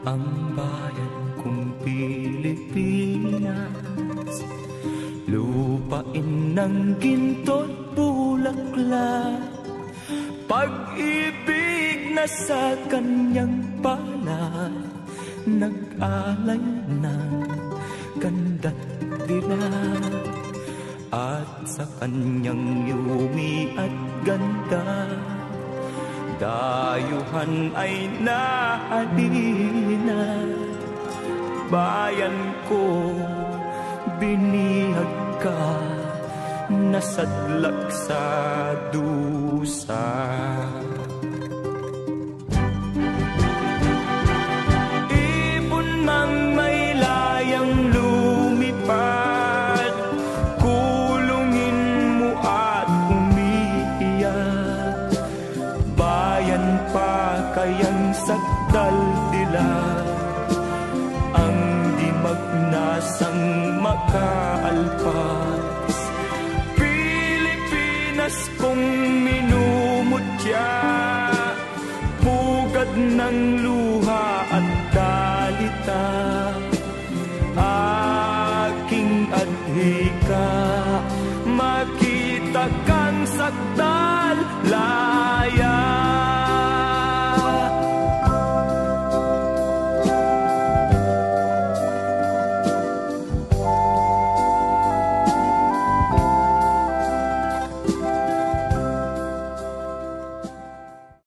ang bayan kong Pilipinas, lupain ng ginto't bulaklak, pag-ibig na sa kanyang palad, nag-alay ng ganda't dilag, at sa kanyang yumi at ganda, dayuhan ay nahalina. Bayan ko, binihag ka, nasadlak sa dusa. Ibon mang may layang lumipad, kulungin mo at umiiyak. Bayan pa kayang sakdal dilag, ang di magnasang makaalpas. Pilipinas kong minumutya, pugad ng luha at dalita, aking adhika, makita kang sakdal laya.